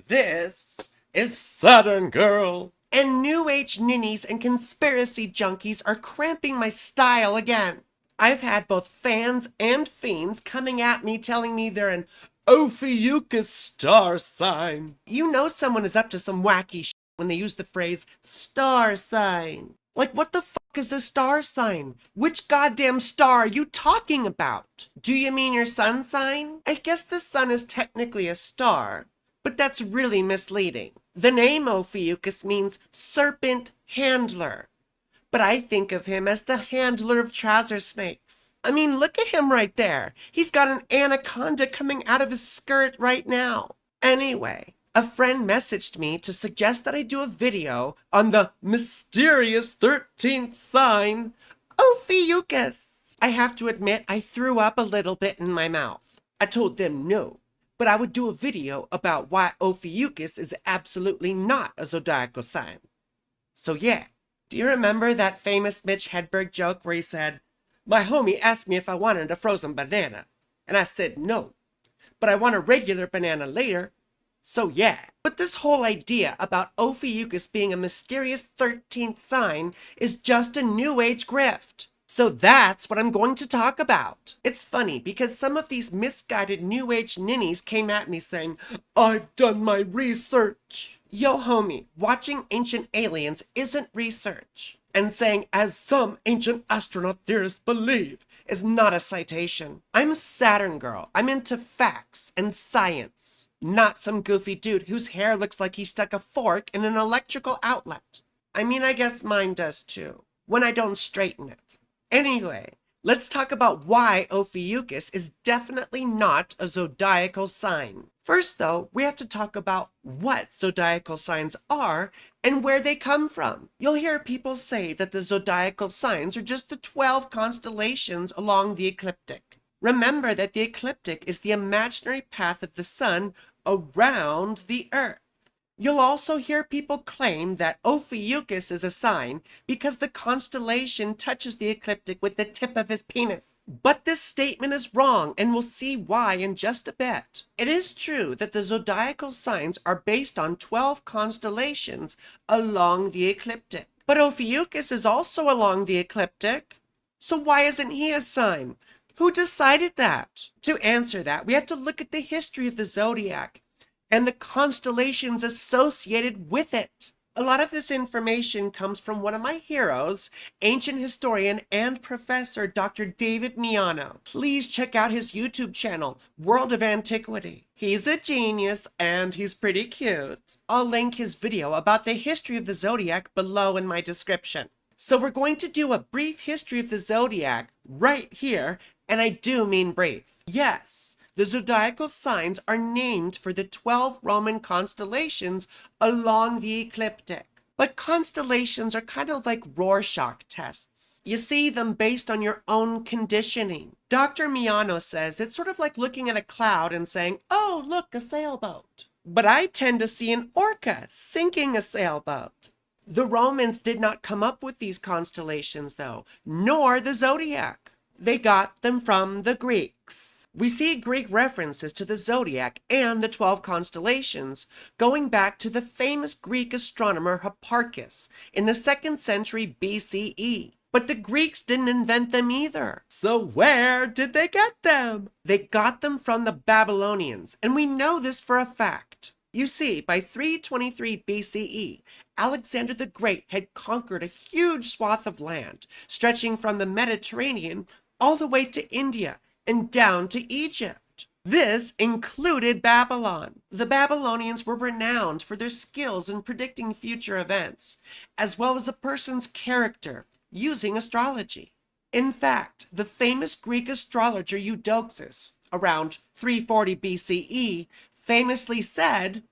This is Saturn, girl. And New Age ninnies and conspiracy junkies are cramping my style again. I've had both fans and fiends coming at me telling me they're an Ophiuchus star sign. You know someone is up to some wacky shit when they use the phrase star sign. Like, what the fuck is a star sign? Which goddamn star are you talking about? Do you mean your sun sign? I guess the sun is technically a star, but that's really misleading. The name Ophiuchus means serpent handler, but I think of him as the handler of trouser snakes. I mean, look at him right there. He's got an anaconda coming out of his skirt right now. Anyway, a friend messaged me to suggest that I do a video on the mysterious 13th sign, Ophiuchus. I have to admit, I threw up a little bit in my mouth. I told them no, but I would do a video about why Ophiuchus is absolutely not a zodiacal sign. So yeah, do you remember that famous Mitch Hedberg joke where he said, "My homie asked me if I wanted a frozen banana, and I said no, but I want a regular banana later." So yeah, but this whole idea about Ophiuchus being a mysterious 13th sign is just a new age grift. So that's what I'm going to talk about. It's funny because some of these misguided new age ninnies came at me saying, "I've done my research." Yo homie, watching Ancient Aliens isn't research. And saying, "as some ancient astronaut theorists believe," is not a citation. I'm a Saturn girl. I'm into facts and science. Not some goofy dude whose hair looks like he stuck a fork in an electrical outlet. I mean, I guess mine does too, when I don't straighten it. Anyway, let's talk about why Ophiuchus is definitely not a zodiacal sign. First though, we have to talk about what zodiacal signs are and where they come from. You'll hear people say that the zodiacal signs are just the 12 constellations along the ecliptic. Remember that the ecliptic is the imaginary path of the sun around the Earth. You'll also hear people claim that Ophiuchus is a sign because the constellation touches the ecliptic with the tip of his penis. But this statement is wrong, and we'll see why in just a bit. It is true that the zodiacal signs are based on 12 constellations along the ecliptic. But Ophiuchus is also along the ecliptic. So why isn't he a sign? Who decided that? To answer that, we have to look at the history of the zodiac and the constellations associated with it. A lot of this information comes from one of my heroes, ancient historian and professor Dr. David Miano. Please check out his YouTube channel, World of Antiquity. He's a genius and he's pretty cute. I'll link his video about the history of the zodiac below in my description. So we're going to do a brief history of the zodiac right here, and I do mean brief. Yes, the zodiacal signs are named for the 12 Roman constellations along the ecliptic. But constellations are kind of like Rorschach tests. You see them based on your own conditioning. Dr. Miano says it's sort of like looking at a cloud and saying, "Oh, look, a sailboat." But I tend to see an orca sinking a sailboat. The Romans did not come up with these constellations, though, nor the zodiac. They got them from the Greeks. We see Greek references to the zodiac and the 12 constellations going back to the famous Greek astronomer Hipparchus in the 2nd century BCE. But the Greeks didn't invent them either. So where did they get them? They got them from the Babylonians, and we know this for a fact. You see, by 323 BCE, Alexander the Great had conquered a huge swath of land, stretching from the Mediterranean all the way to India and down to Egypt. This included Babylon. The Babylonians were renowned for their skills in predicting future events, as well as a person's character using astrology. In fact, the famous Greek astrologer Eudoxus, around 340 BCE, famously said,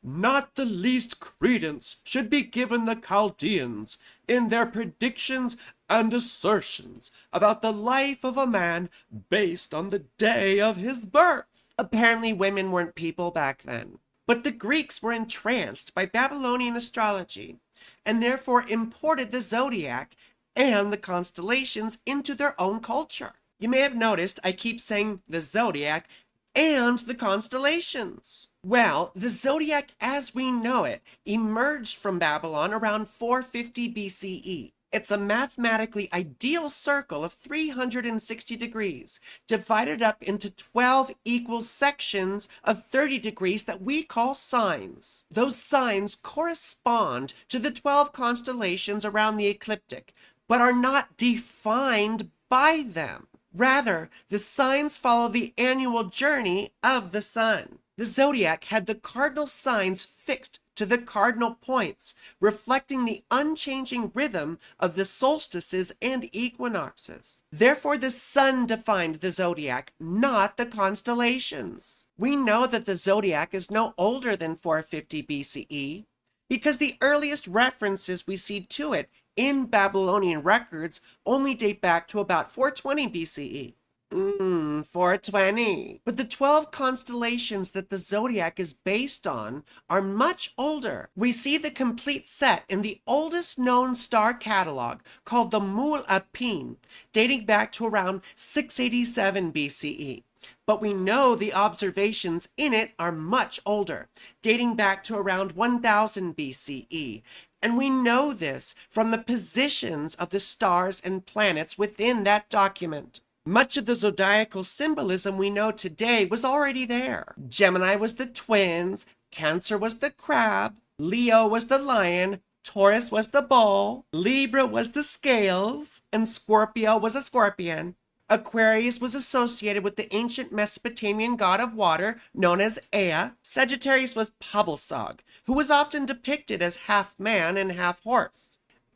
"Not the least credence should be given the Chaldeans in their predictions and assertions about the life of a man based on the day of his birth." Apparently women weren't people back then. But the Greeks were entranced by Babylonian astrology and therefore imported the zodiac and the constellations into their own culture. You may have noticed I keep saying the zodiac and the constellations. Well, the zodiac as we know it emerged from Babylon around 450 BCE. It's a mathematically ideal circle of 360 degrees, divided up into 12 equal sections of 30 degrees that we call signs. Those signs correspond to the 12 constellations around the ecliptic, but are not defined by them. Rather, the signs follow the annual journey of the sun. The zodiac had the cardinal signs fixed to the cardinal points, reflecting the unchanging rhythm of the solstices and equinoxes. Therefore, the sun defined the zodiac, not the constellations. We know that the zodiac is no older than 450 BCE because the earliest references we see to it in Babylonian records only date back to about 420 BCE. 420. But the 12 constellations that the zodiac is based on are much older. We see the complete set in the oldest known star catalog called the Mul Apin, dating back to around 687 BCE. But we know the observations in it are much older, dating back to around 1000 BCE. And we know this from the positions of the stars and planets within that document. Much of the zodiacal symbolism we know today was already there. Gemini was the twins, Cancer was the crab, Leo was the lion, Taurus was the bull, Libra was the scales, and Scorpio was a scorpion. Aquarius was associated with the ancient Mesopotamian god of water known as Ea. Sagittarius was Pabulsog, who was often depicted as half man and half horse.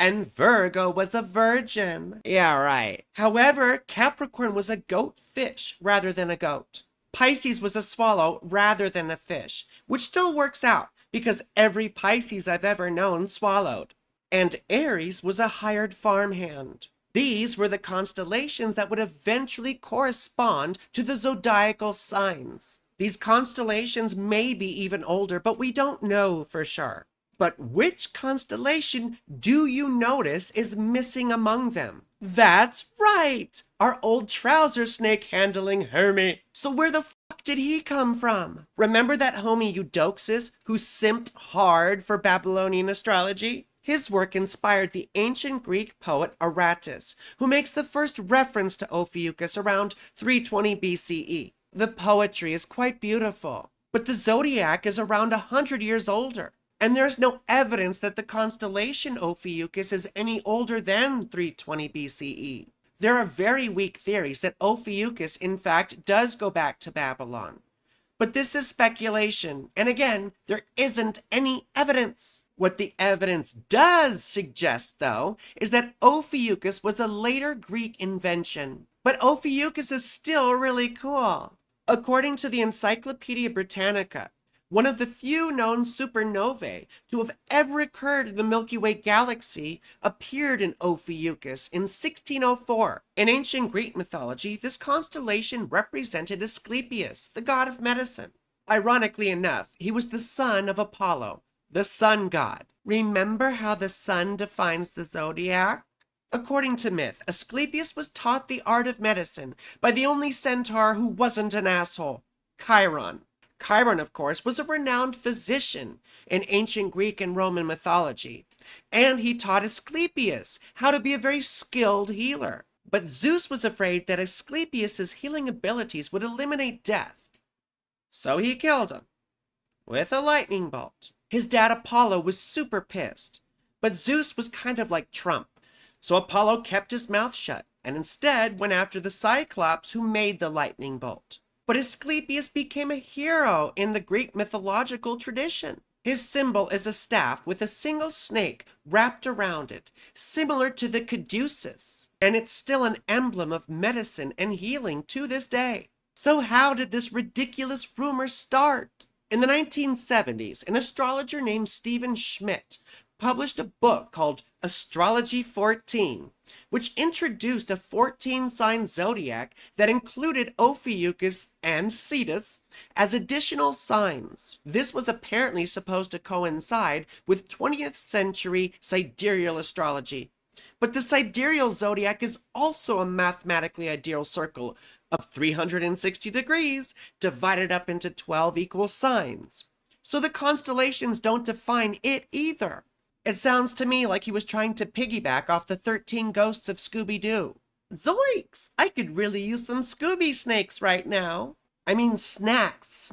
And Virgo was a virgin. Yeah, right. However, Capricorn was a goat fish rather than a goat. Pisces was a swallow rather than a fish, which still works out because every Pisces I've ever known swallowed. And Aries was a hired farmhand. These were the constellations that would eventually correspond to the zodiacal signs. These constellations may be even older, but we don't know for sure. But which constellation do you notice is missing among them? That's right! Our old trouser snake handling Hermie. So where the fuck did he come from? Remember that homie Eudoxus who simped hard for Babylonian astrology? His work inspired the ancient Greek poet Aratus, who makes the first reference to Ophiuchus around 320 BCE. The poetry is quite beautiful, but the zodiac is around 100 years older. And there's no evidence that the constellation Ophiuchus is any older than 320 BCE. There are very weak theories that Ophiuchus, in fact, does go back to Babylon. But this is speculation, and again, there isn't any evidence. What the evidence does suggest, though, is that Ophiuchus was a later Greek invention. But Ophiuchus is still really cool. According to the Encyclopedia Britannica, one of the few known supernovae to have ever occurred in the Milky Way galaxy appeared in Ophiuchus in 1604. In ancient Greek mythology, this constellation represented Asclepius, the god of medicine. Ironically enough, he was the son of Apollo, the sun god. Remember how the sun defines the zodiac? According to myth, Asclepius was taught the art of medicine by the only centaur who wasn't an asshole, Chiron. Chiron, of course, was a renowned physician in ancient Greek and Roman mythology, and he taught Asclepius how to be a very skilled healer. But Zeus was afraid that Asclepius's healing abilities would eliminate death, so he killed him with a lightning bolt. His dad Apollo was super pissed, but Zeus was kind of like Trump, so Apollo kept his mouth shut and instead went after the Cyclops who made the lightning bolt. But Asclepius became a hero in the Greek mythological tradition. His symbol is a staff with a single snake wrapped around it, similar to the caduceus, and it's still an emblem of medicine and healing to this day. So how did this ridiculous rumor start? In the 1970s, an astrologer named Stephen Schmidt published a book called Astrology 14, which introduced a 14-sign zodiac that included Ophiuchus and Cetus as additional signs. This was apparently supposed to coincide with 20th century sidereal astrology, But the sidereal zodiac is also a mathematically ideal circle of 360 degrees divided up into 12 equal signs. So the constellations don't define it either. It sounds to me like he was trying to piggyback off the 13 ghosts of Scooby-Doo. Zoinks! I could really use some Scooby snakes right now. I mean snacks,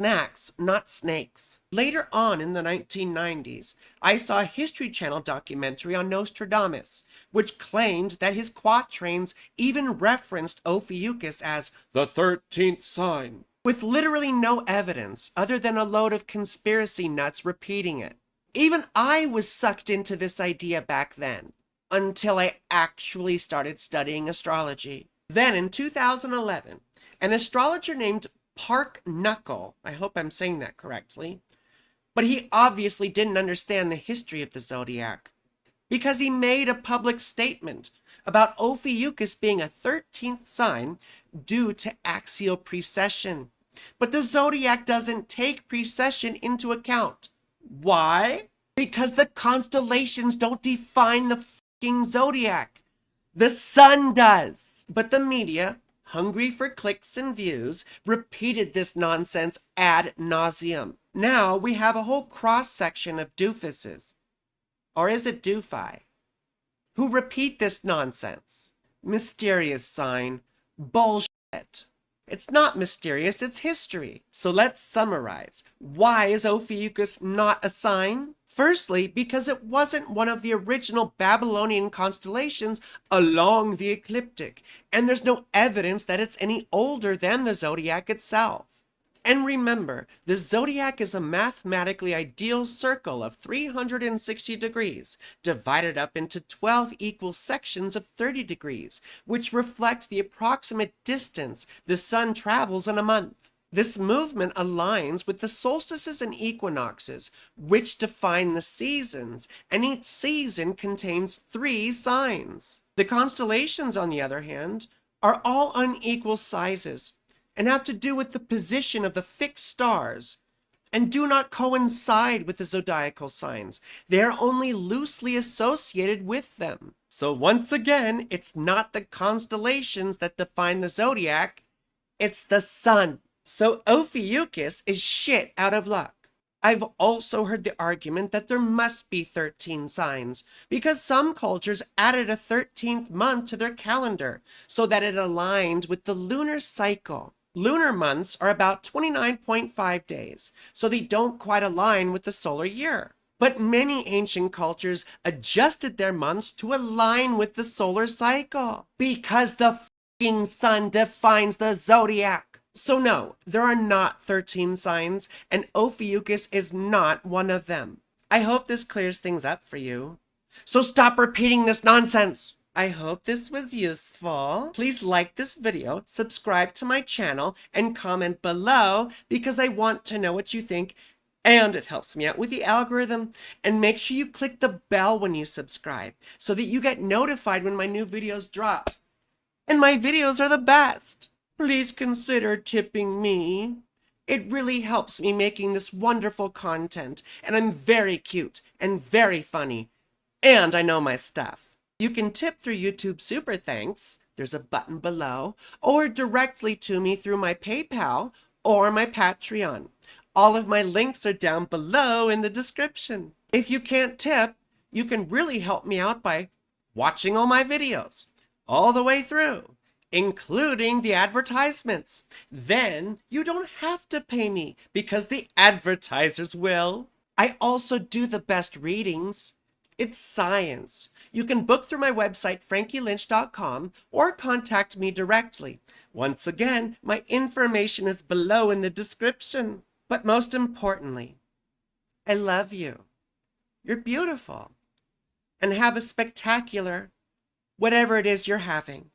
not snakes. Later on in the 1990s, I saw a History Channel documentary on Nostradamus, which claimed that his quatrains even referenced Ophiuchus as the 13th sign, with literally no evidence other than a load of conspiracy nuts repeating it. Even I was sucked into this idea back then, until I actually started studying astrology. Then in 2011, an astrologer named Parke Knuckle, I hope I'm saying that correctly, but he obviously didn't understand the history of the zodiac, because he made a public statement about Ophiuchus being a 13th sign due to axial precession. But the zodiac doesn't take precession into account. Why? Because the constellations don't define the fucking zodiac. The sun does. But the media, hungry for clicks and views, repeated this nonsense ad nauseum. Now we have a whole cross-section of doofuses, or is it doofi, who repeat this nonsense. Mysterious sign. Bullshit. It's not mysterious, it's history. So let's summarize. Why is Ophiuchus not a sign? Firstly, because it wasn't one of the original Babylonian constellations along the ecliptic, and there's no evidence that it's any older than the zodiac itself. And remember, the zodiac is a mathematically ideal circle of 360 degrees, divided up into 12 equal sections of 30 degrees, which reflect the approximate distance the sun travels in a month. This movement aligns with the solstices and equinoxes, which define the seasons, and each season contains 3 signs. The constellations, on the other hand, are all unequal sizes, and have to do with the position of the fixed stars, and do not coincide with the zodiacal signs. They are only loosely associated with them. So once again, it's not the constellations that define the zodiac, it's the sun. So Ophiuchus is shit out of luck. I've also heard the argument that there must be 13 signs, because some cultures added a 13th month to their calendar, so that it aligned with the lunar cycle. Lunar months are about 29.5 days, so they don't quite align with the solar year. But many ancient cultures adjusted their months to align with the solar cycle, because the f***ing sun defines the zodiac. So no, there are not 13 signs, and Ophiuchus is not one of them. I hope this clears things up for you. So stop repeating this nonsense! I hope this was useful. Please like this video, subscribe to my channel, and comment below because I want to know what you think, and it helps me out with the algorithm. And make sure you click the bell when you subscribe so that you get notified when my new videos drop. And my videos are the best. Please consider tipping me. It really helps me making this wonderful content, and I'm very cute and very funny, and I know my stuff. You can tip through YouTube Super Thanks, there's a button below, or directly to me through my PayPal or my Patreon. All of my links are down below in the description. If you can't tip, you can really help me out by watching all my videos, all the way through, including the advertisements. Then you don't have to pay me because the advertisers will. I also do the best readings. It's science. You can book through my website, frankielynch.com, or contact me directly. Once again, my information is below in the description. But most importantly, I love you. You're beautiful. And have a spectacular, whatever it is you're having.